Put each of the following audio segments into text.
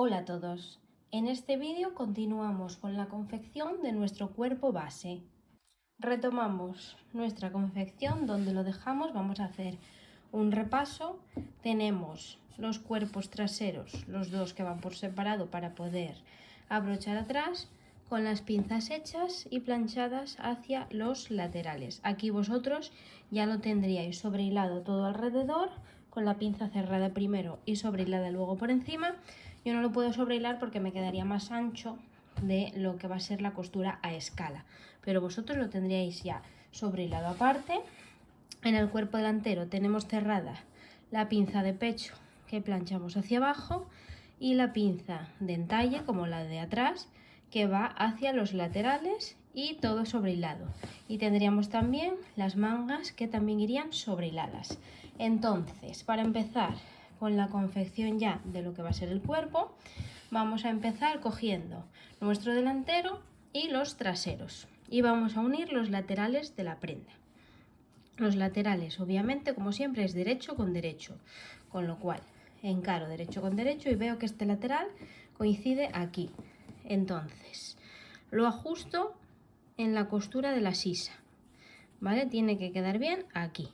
Hola a todos, en este vídeo continuamos con la confección de nuestro cuerpo base. Retomamos nuestra confección donde lo dejamos, vamos a hacer un repaso. Tenemos los cuerpos traseros, los dos que van por separado para poder abrochar atrás, con las pinzas hechas y planchadas hacia los laterales. Aquí vosotros ya lo tendríais sobrehilado todo alrededor, con la pinza cerrada primero y sobrehilada luego por encima. Yo no lo puedo sobrehilar porque me quedaría más ancho de lo que va a ser la costura a escala, pero vosotros lo tendríais ya sobrehilado aparte. En el cuerpo delantero tenemos cerrada la pinza de pecho que planchamos hacia abajo y la pinza de entalle, como la de atrás, que va hacia los laterales, y todo sobrehilado. Y tendríamos también las mangas que también irían sobrehiladas. Entonces, para empezar con la confección ya de lo que va a ser el cuerpo, vamos a empezar cogiendo nuestro delantero y los traseros y vamos a unir los laterales de la prenda. Los laterales, obviamente, como siempre, es derecho con derecho, con lo cual encaro derecho con derecho y veo que este lateral coincide aquí. Entonces, lo ajusto en la costura de la sisa, ¿vale? Tiene que quedar bien aquí.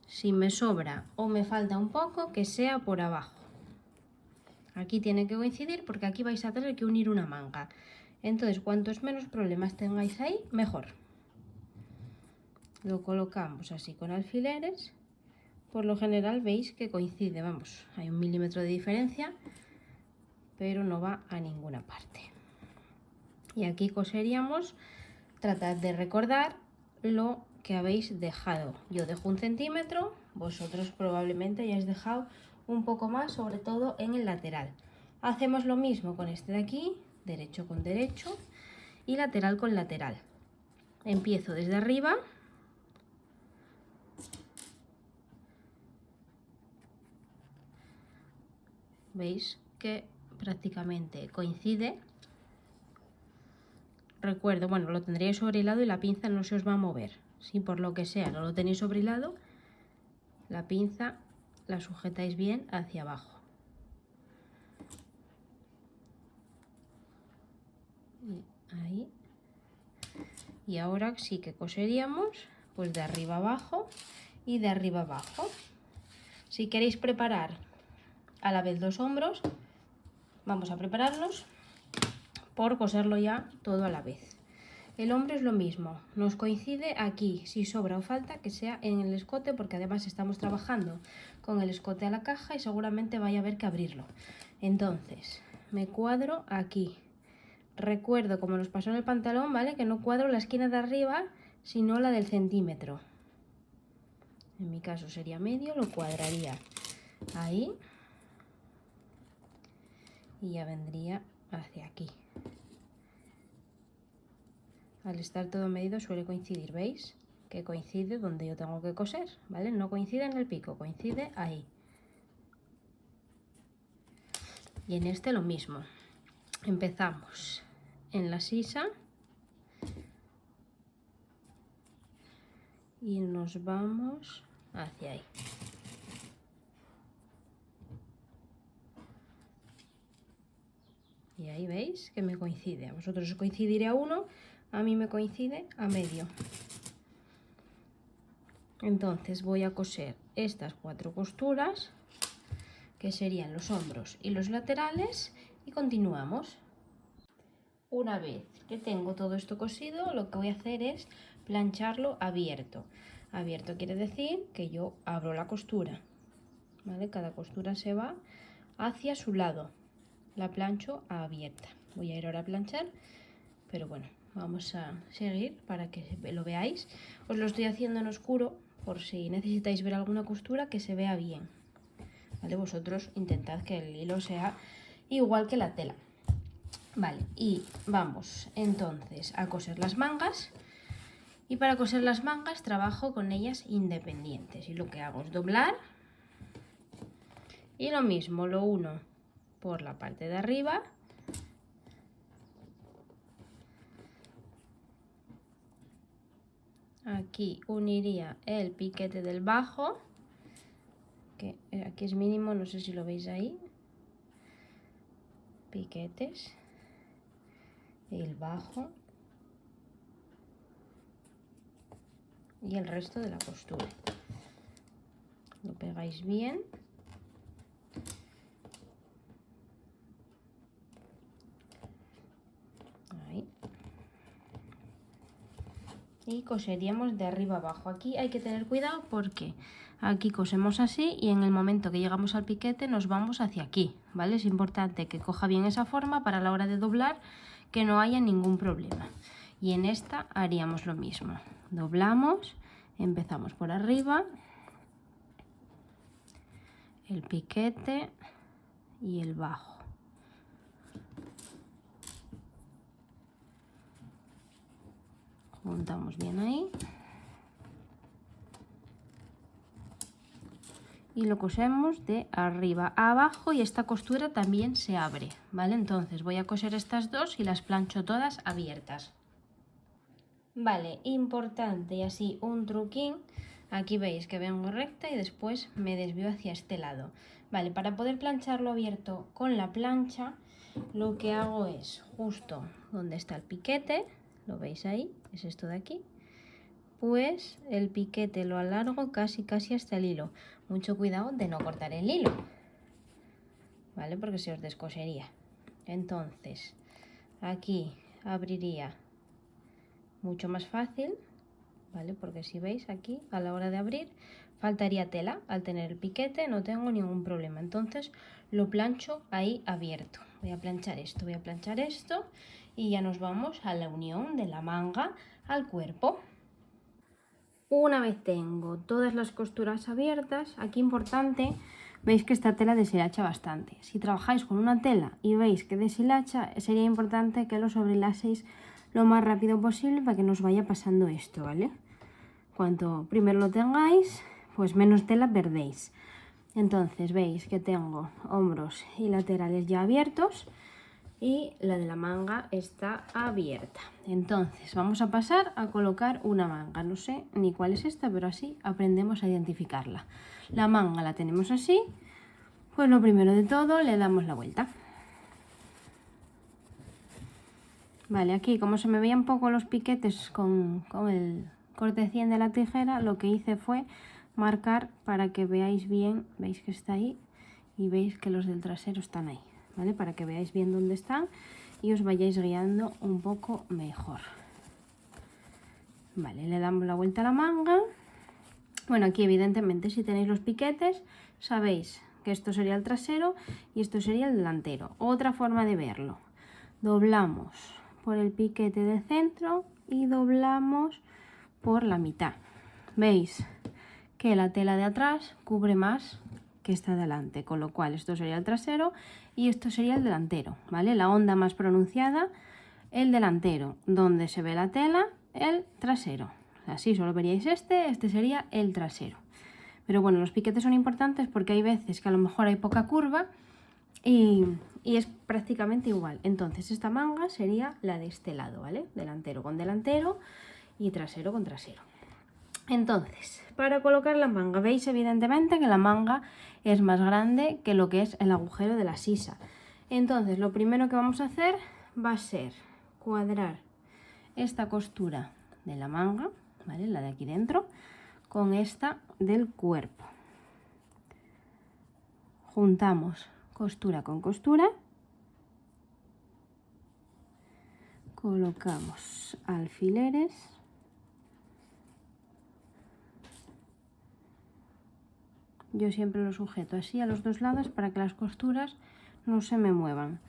Si me sobra o me falta un poco, que sea por abajo. Aquí tiene que coincidir porque aquí vais a tener que unir una manga. Entonces, cuantos menos problemas tengáis ahí, mejor. Lo colocamos así con alfileres. Por lo general veis que coincide, vamos, hay 1 milímetro de diferencia, pero no va a ninguna parte. Y aquí coseríamos, tratad de recordar lo que habéis dejado. Yo dejo 1 centímetro, vosotros probablemente hayáis dejado un poco más, sobre todo en el lateral. Hacemos lo mismo con este de aquí, derecho con derecho y lateral con lateral. Empiezo desde arriba. Veis que prácticamente coincide. Recuerdo, bueno, lo tendríais sobrehilado y la pinza no se os va a mover. Si por lo que sea no lo tenéis sobrehilado, la pinza la sujetáis bien hacia abajo. Y ahí. Y ahora sí que coseríamos pues de arriba abajo y de arriba abajo. Si queréis preparar a la vez los hombros, vamos a prepararlos por coserlo ya todo a la vez. El hombro es lo mismo, nos coincide aquí, si sobra o falta que sea en el escote, porque además estamos trabajando con el escote a la caja y seguramente vaya a haber que abrirlo. Entonces, me cuadro aquí. Recuerdo, como nos pasó en el pantalón, ¿vale? Que no cuadro la esquina de arriba, sino la del centímetro. En mi caso sería medio, lo cuadraría ahí y ya vendría hacia aquí. Al estar todo medido suele coincidir, ¿veis? Que coincide donde yo tengo que coser, ¿vale? No coincide en el pico, coincide ahí. Y en este lo mismo. Empezamos en la sisa y nos vamos hacia ahí. Y ahí veis que me coincide. A vosotros os coincidirá a uno, a mí me coincide a medio. Entonces voy a coser estas 4 costuras, que serían los hombros y los laterales, y continuamos. Una vez que tengo todo esto cosido, lo que voy a hacer es plancharlo abierto. Abierto quiere decir que yo abro la costura, ¿vale? Cada costura se va hacia su lado. La plancho abierta. Voy a ir ahora a planchar, pero bueno, vamos a seguir para que lo veáis. Os lo estoy haciendo en oscuro por si necesitáis ver alguna costura que se vea bien, ¿vale? Vosotros intentad que el hilo sea igual que la tela. Vale, y vamos entonces a coser las mangas. Y para coser las mangas trabajo con ellas independientes. Y lo que hago es doblar. Y lo mismo, lo uno por la parte de arriba. Aquí uniría el piquete del bajo, que aquí es mínimo, no sé si lo veis ahí. Piquetes, el bajo y el resto de la costura. Lo pegáis bien. Ahí. Y coseríamos de arriba abajo. Aquí hay que tener cuidado porque aquí cosemos así y en el momento que llegamos al piquete nos vamos hacia aquí, ¿vale? Es importante que coja bien esa forma para la hora de doblar, que no haya ningún problema. Y en esta haríamos lo mismo. Doblamos, empezamos por arriba, el piquete y el bajo. Juntamos bien ahí. Y lo cosemos de arriba a abajo y esta costura también se abre, ¿vale? Entonces voy a coser estas dos y las plancho todas abiertas. Vale, importante y así un truquín. Aquí veis que vengo recta y después me desvío hacia este lado. Vale, para poder plancharlo abierto con la plancha, lo que hago es justo donde está el piquete, lo veis ahí, es esto de aquí, pues el piquete lo alargo casi hasta el hilo. Mucho cuidado de no cortar el hilo, ¿vale? Porque se os descosería. Entonces, aquí abriría mucho más fácil, ¿vale? Porque si veis aquí, a la hora de abrir, faltaría tela. Al tener el piquete no tengo ningún problema. Entonces, lo plancho ahí abierto. Voy a planchar esto y ya nos vamos a la unión de la manga al cuerpo. Una vez tengo todas las costuras abiertas, aquí importante, veis que esta tela deshilacha bastante. Si trabajáis con una tela y veis que deshilacha, sería importante que lo sobrelaseis lo más rápido posible para que no os vaya pasando esto, ¿vale? Cuanto primero lo tengáis, pues menos tela perdéis. Entonces veis que tengo hombros y laterales ya abiertos y la de la manga está abierta. Entonces vamos a pasar a colocar una manga. No sé ni cuál es esta, pero así aprendemos a identificarla. La manga la tenemos así, pues lo primero de todo le damos la vuelta. Vale, aquí como se me veían un poco los piquetes con el corte 100 de la tijera, lo que hice fue marcar para que veáis bien, veis que está ahí y veis que los del trasero están ahí. ¿Vale? Para que veáis bien dónde están y os vayáis guiando un poco mejor. Vale, le damos la vuelta a la manga. Bueno, aquí evidentemente si tenéis los piquetes sabéis que esto sería el trasero y esto sería el delantero. Otra forma de verlo: doblamos por el piquete del centro y doblamos por la mitad. ¿Veis que la tela de atrás cubre más que esta de adelante? Con lo cual esto sería el trasero y esto sería el delantero, ¿vale? La onda más pronunciada, el delantero, donde se ve la tela, el trasero. Así solo veríais este sería el trasero. Pero bueno, los piquetes son importantes porque hay veces que a lo mejor hay poca curva y es prácticamente igual. Entonces esta manga sería la de este lado, ¿vale? Delantero con delantero y trasero con trasero. Entonces, para colocar la manga, veis evidentemente que la manga es más grande que lo que es el agujero de la sisa. Entonces, lo primero que vamos a hacer va a ser cuadrar esta costura de la manga, ¿vale? La de aquí dentro, con esta del cuerpo. Juntamos costura con costura, colocamos alfileres. Yo siempre lo sujeto así a los dos lados para que las costuras no se me muevan.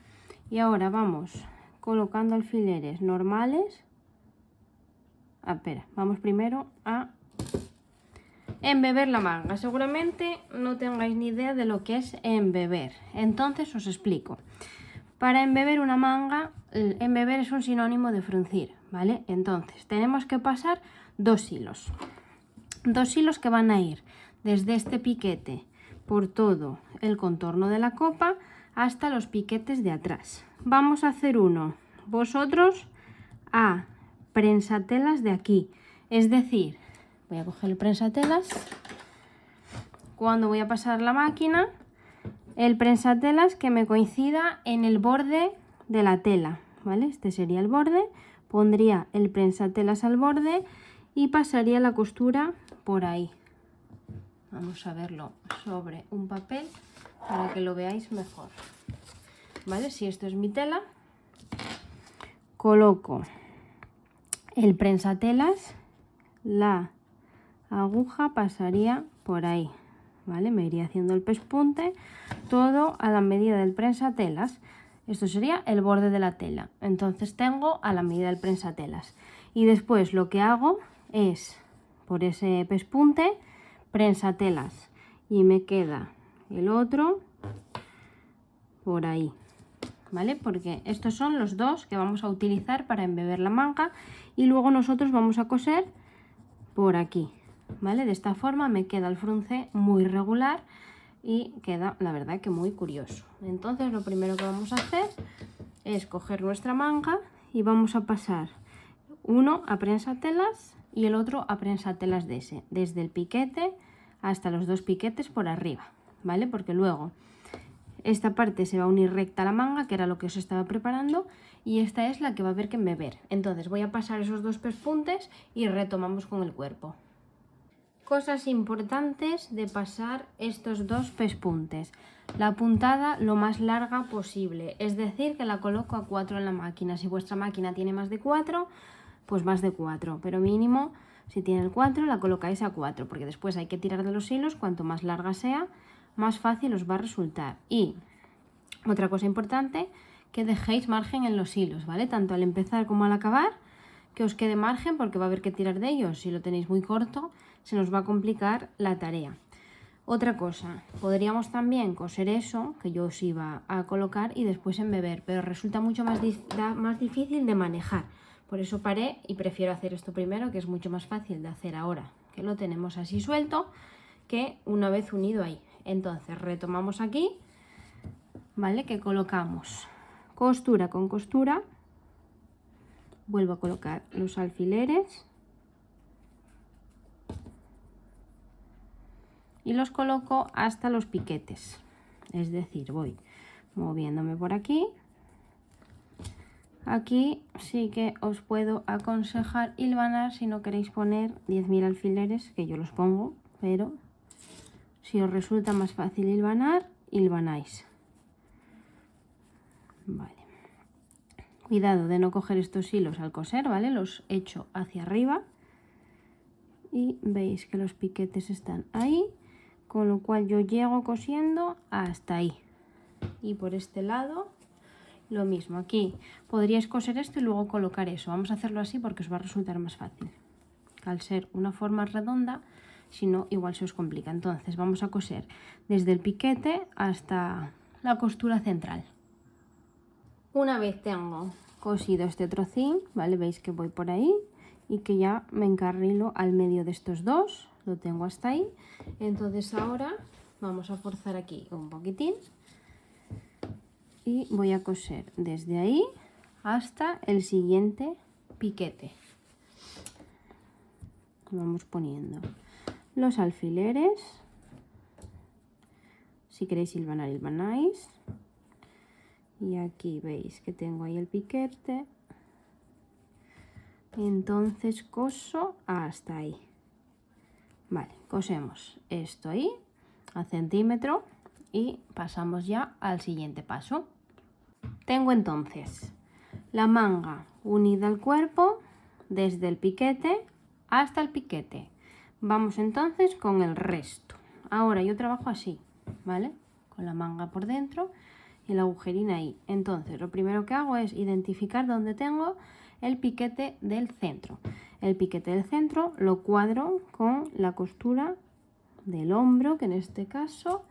Y ahora vamos colocando alfileres normales. Vamos primero a embeber la manga. Seguramente no tengáis ni idea de lo que es embeber. Entonces os explico. Para embeber una manga, embeber es un sinónimo de fruncir, ¿vale? Entonces tenemos que pasar dos hilos. Dos hilos que van a ir desde este piquete por todo el contorno de la copa hasta los piquetes de atrás. Vamos a hacer uno vosotros a prensatelas de aquí, es decir, voy a coger el prensatelas, cuando voy a pasar la máquina, el prensatelas que me coincida en el borde de la tela, ¿vale? Este sería el borde, pondría el prensatelas al borde y pasaría la costura por ahí. Vamos a verlo sobre un papel para que lo veáis mejor, ¿vale? Si esto es mi tela, coloco el prensatelas, la aguja pasaría por ahí, ¿vale? Me iría haciendo el pespunte, todo a la medida del prensatelas. Esto sería el borde de la tela, entonces tengo a la medida del prensatelas. Y después lo que hago es, por ese pespunte, prensatelas, y me queda el otro por ahí, ¿vale? Porque estos son los dos que vamos a utilizar para embeber la manga y luego nosotros vamos a coser por aquí, ¿vale? De esta forma me queda el frunce muy regular y queda, la verdad, que muy curioso. Entonces lo primero que vamos a hacer es coger nuestra manga y vamos a pasar uno a prensatelas y el otro a prensatelas de ese, desde el piquete hasta los dos piquetes por arriba, ¿vale? Porque luego esta parte se va a unir recta a la manga, que era lo que os estaba preparando, y esta es la que va a haber que embeber. Entonces voy a pasar esos dos pespuntes y retomamos con el cuerpo. Cosas importantes de pasar estos dos pespuntes. La puntada lo más larga posible, es decir, que la coloco a 4 en la máquina. Si vuestra máquina tiene más de 4, pues más de 4, pero mínimo, si tiene el 4, la colocáis a 4, porque después hay que tirar de los hilos. Cuanto más larga sea, más fácil os va a resultar. Y otra cosa importante, que dejéis margen en los hilos, ¿vale? Tanto al empezar como al acabar, que os quede margen, porque va a haber que tirar de ellos. Si lo tenéis muy corto, se nos va a complicar la tarea. Otra cosa, podríamos también coser eso que yo os iba a colocar y después embeber, pero resulta mucho más difícil de manejar. Por eso paré y prefiero hacer esto primero, que es mucho más fácil de hacer ahora, que lo tenemos así suelto, que una vez unido ahí. Entonces retomamos aquí, ¿vale? Que colocamos costura con costura, vuelvo a colocar los alfileres y los coloco hasta los piquetes, es decir, voy moviéndome por aquí. Aquí sí que os puedo aconsejar hilvanar si no queréis poner 10.000 alfileres, que yo los pongo, pero si os resulta más fácil hilvanar, hilvanáis. Vale. Cuidado de no coger estos hilos al coser, ¿vale? Los echo hacia arriba y veis que los piquetes están ahí, con lo cual yo llego cosiendo hasta ahí. Y por este lado lo mismo. Aquí podríais coser esto y luego colocar eso. Vamos a hacerlo así porque os va a resultar más fácil. Al ser una forma redonda, si no, igual se os complica. Entonces vamos a coser desde el piquete hasta la costura central. Una vez tengo cosido este trocín, ¿vale? Veis que voy por ahí y que ya me encarrilo al medio de estos dos. Lo tengo hasta ahí. Entonces ahora vamos a forzar aquí un poquitín y voy a coser desde ahí hasta el siguiente piquete. Vamos poniendo los alfileres. Si queréis hilvanar, hilvanáis. Y aquí veis que tengo ahí el piquete. Entonces coso hasta ahí. Vale, cosemos esto ahí a centímetro y pasamos ya al siguiente paso. Tengo entonces la manga unida al cuerpo desde el piquete hasta el piquete. Vamos entonces con el resto. Ahora yo trabajo así, ¿vale? Con la manga por dentro y el agujerín ahí. Entonces lo primero que hago es identificar dónde tengo el piquete del centro. El piquete del centro lo cuadro con la costura del hombro, que en este caso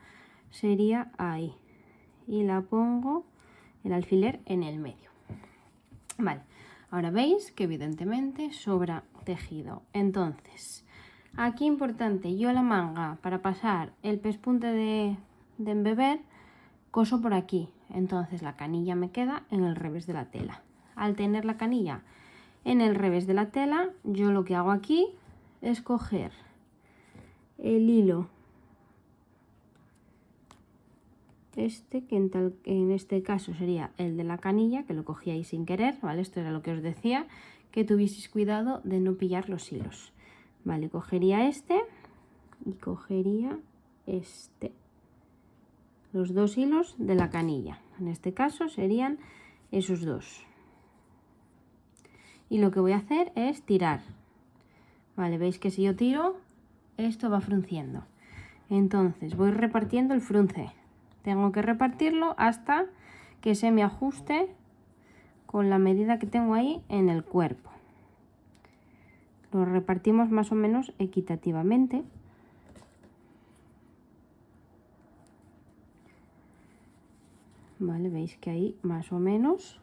sería ahí, y la pongo el alfiler en el medio. Vale, ahora veis que evidentemente sobra tejido. Entonces aquí importante, yo la manga para pasar el pespunte de embeber coso por aquí, entonces la canilla me queda en el revés de la tela. Al tener la canilla en el revés de la tela, yo lo que hago aquí es coger el hilo este, que en este caso sería el de la canilla, que lo cogí ahí sin querer, ¿vale? Esto era lo que os decía, que tuvieseis cuidado de no pillar los hilos. Vale, cogería este y cogería este. Los dos hilos de la canilla. En este caso serían esos dos. Y lo que voy a hacer es tirar. Vale, veis que si yo tiro, esto va frunciendo. Entonces voy repartiendo el frunce. Tengo que repartirlo hasta que se me ajuste con la medida que tengo ahí en el cuerpo. Lo repartimos más o menos equitativamente. Vale, veis que ahí más o menos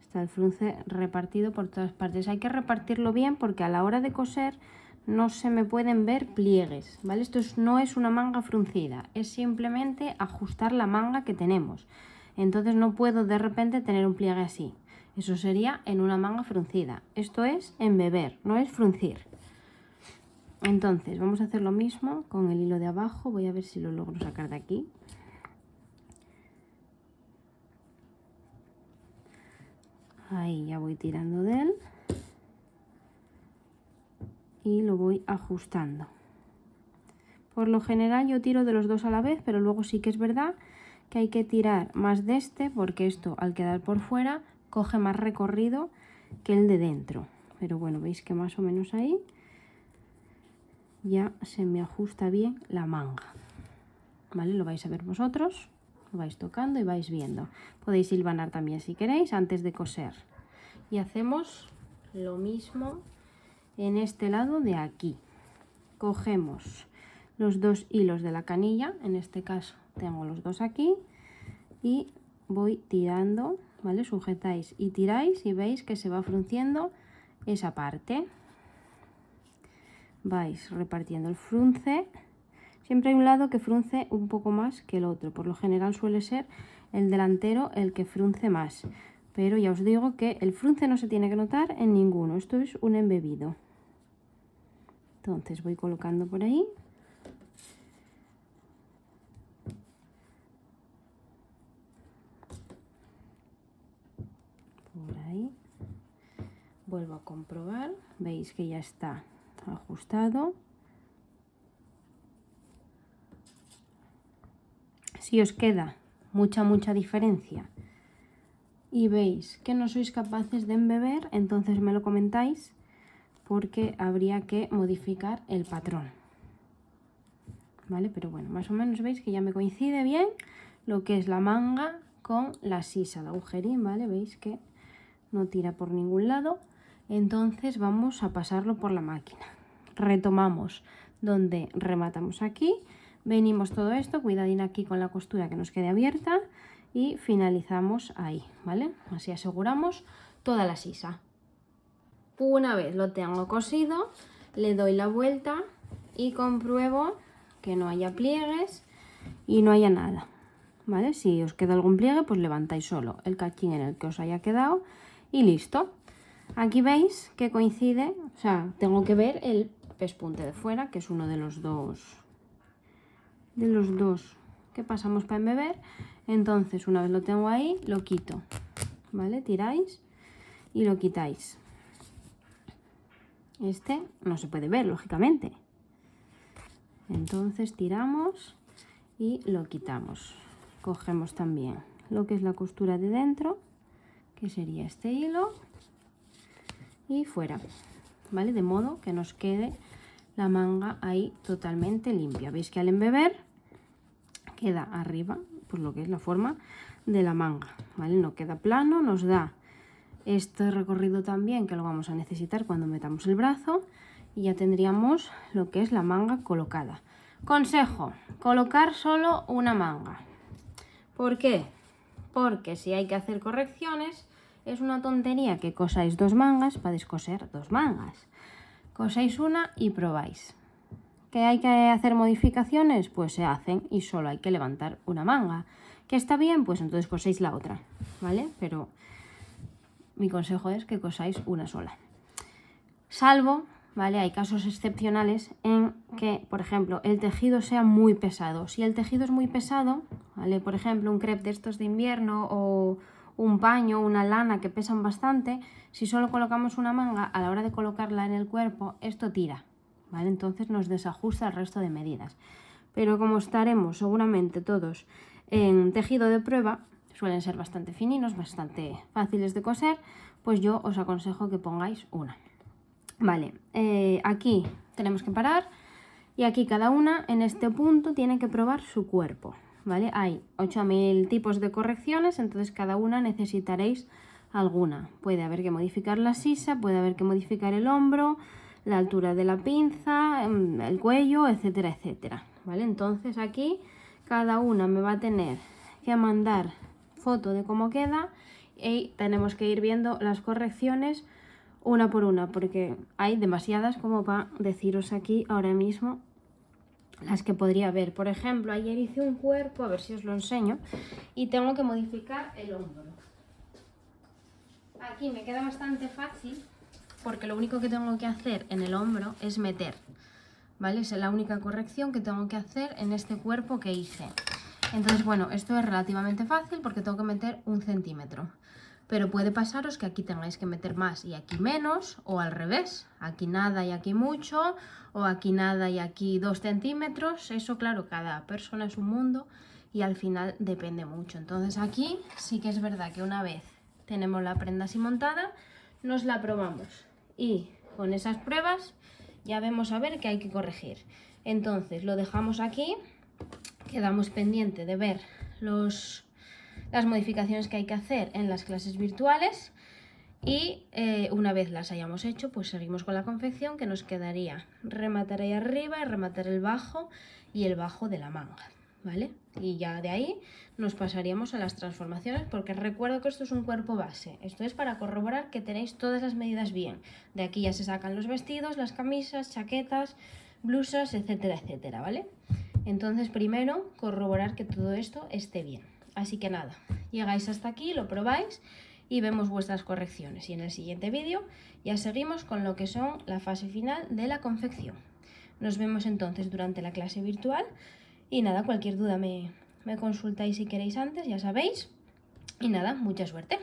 está el frunce repartido por todas partes. Hay que repartirlo bien porque a la hora de coser no se me pueden ver pliegues, ¿vale? Esto no es una manga fruncida, es simplemente ajustar la manga que tenemos. Entonces no puedo de repente tener un pliegue así. Eso sería en una manga fruncida. Esto es embeber, no es fruncir. Entonces vamos a hacer lo mismo con el hilo de abajo. Voy a ver si lo logro sacar de aquí. Ahí ya voy tirando de él y lo voy ajustando. Por lo general yo tiro de los dos a la vez, pero luego sí que es verdad que hay que tirar más de este porque esto al quedar por fuera coge más recorrido que el de dentro. Pero bueno, veis que más o menos ahí ya se me ajusta bien la manga. ¿Vale? Lo vais a ver vosotros. Lo vais tocando y vais viendo. Podéis hilvanar también si queréis antes de coser. Y hacemos lo mismo en este lado de aquí. Cogemos los dos hilos de la canilla, en este caso tengo los dos aquí, y voy tirando, ¿vale? Sujetáis y tiráis y veis que se va frunciendo esa parte. Vais repartiendo el frunce. Siempre hay un lado que frunce un poco más que el otro. Por lo general suele ser el delantero el que frunce más. Pero ya os digo que el frunce no se tiene que notar en ninguno. Esto es un embebido. Entonces voy colocando por ahí. Por ahí. Vuelvo a comprobar. Veis que ya está ajustado. Si os queda mucha diferencia y veis que no sois capaces de embeber, entonces me lo comentáis porque habría que modificar el patrón. ¿Vale? Pero bueno, más o menos veis que ya me coincide bien lo que es la manga con la sisa, el agujerín, ¿vale? Veis que no tira por ningún lado. Entonces vamos a pasarlo por la máquina. Retomamos donde rematamos aquí. Venimos todo esto, cuidadín aquí con la costura que nos quede abierta y finalizamos ahí, ¿vale? Así aseguramos toda la sisa. Una vez lo tengo cosido, le doy la vuelta y compruebo que no haya pliegues y no haya nada, ¿vale? Si os queda algún pliegue, pues levantáis solo el cachín en el que os haya quedado y listo. Aquí veis que coincide, o sea, tengo que ver el pespunte de fuera, que es uno de los dos que pasamos para embeber. Entonces una vez lo tengo ahí, lo quito, ¿vale? Tiráis y lo quitáis. Este no se puede ver, lógicamente. Entonces tiramos y lo quitamos. Cogemos también lo que es la costura de dentro, que sería este hilo, y fuera, ¿vale? De modo que nos quede la manga ahí totalmente limpia. Veis que al embeber queda arriba, pues lo que es la forma de la manga, ¿vale? No queda plano, nos da este recorrido también que lo vamos a necesitar cuando metamos el brazo y ya tendríamos lo que es la manga colocada. Consejo: colocar solo una manga. ¿Por qué? Porque si hay que hacer correcciones, es una tontería que cosáis dos mangas para descoser dos mangas. Coséis una y probáis. ¿Que hay que hacer modificaciones? Pues se hacen y solo hay que levantar una manga. ¿Que está bien? Pues entonces coséis la otra, ¿vale? Pero mi consejo es que cosáis una sola. Salvo ¿vale? Hay casos excepcionales en que, por ejemplo, el tejido sea muy pesado. Si el tejido es muy pesado, ¿vale? Por ejemplo, un crepe de estos de invierno o un paño, una lana que pesan bastante, si solo colocamos una manga, a la hora de colocarla en el cuerpo, esto tira, ¿vale? Entonces nos desajusta el resto de medidas. Pero como estaremos seguramente todos en tejido de prueba, suelen ser bastante fininos, bastante fáciles de coser, pues yo os aconsejo que pongáis una. Vale, aquí tenemos que parar y aquí cada una en este punto tiene que probar su cuerpo, ¿vale? Hay 8000 tipos de correcciones, entonces cada una necesitaréis alguna. Puede haber que modificar la sisa, puede haber que modificar el hombro, la altura de la pinza, el cuello, etcétera, etcétera, ¿vale? Entonces aquí cada una me va a tener que mandar foto de cómo queda y tenemos que ir viendo las correcciones una por una, porque hay demasiadas como para deciros aquí ahora mismo las que podría haber. Por ejemplo, ayer hice un cuerpo, a ver si os lo enseño, y tengo que modificar el hombro. Aquí me queda bastante fácil, porque lo único que tengo que hacer en el hombro es meter, ¿vale? Es la única corrección que tengo que hacer en este cuerpo que hice. Entonces, bueno, esto es relativamente fácil porque tengo que meter 1 centímetro. Pero puede pasaros que aquí tengáis que meter más y aquí menos, o al revés, aquí nada y aquí mucho, o aquí nada y aquí 2 centímetros. Eso, claro, cada persona es un mundo y al final depende mucho. Entonces aquí sí que es verdad que una vez tenemos la prenda así montada, nos la probamos y con esas pruebas ya vemos a ver qué hay que corregir. Entonces lo dejamos aquí, quedamos pendiente de ver las modificaciones que hay que hacer en las clases virtuales y una vez las hayamos hecho, pues seguimos con la confección, que nos quedaría rematar ahí arriba y rematar el bajo y el bajo de la manga, ¿vale? Y ya de ahí nos pasaríamos a las transformaciones, porque recuerdo que esto es un cuerpo base. Esto es para corroborar que tenéis todas las medidas bien. De aquí ya se sacan los vestidos, las camisas, chaquetas, blusas, etcétera, etcétera, ¿vale? Entonces primero corroborar que todo esto esté bien. Así que nada, llegáis hasta aquí, lo probáis y vemos vuestras correcciones. Y en el siguiente vídeo ya seguimos con lo que son la fase final de la confección. Nos vemos entonces durante la clase virtual y nada, cualquier duda me consultáis si queréis antes, ya sabéis. Y nada, mucha suerte.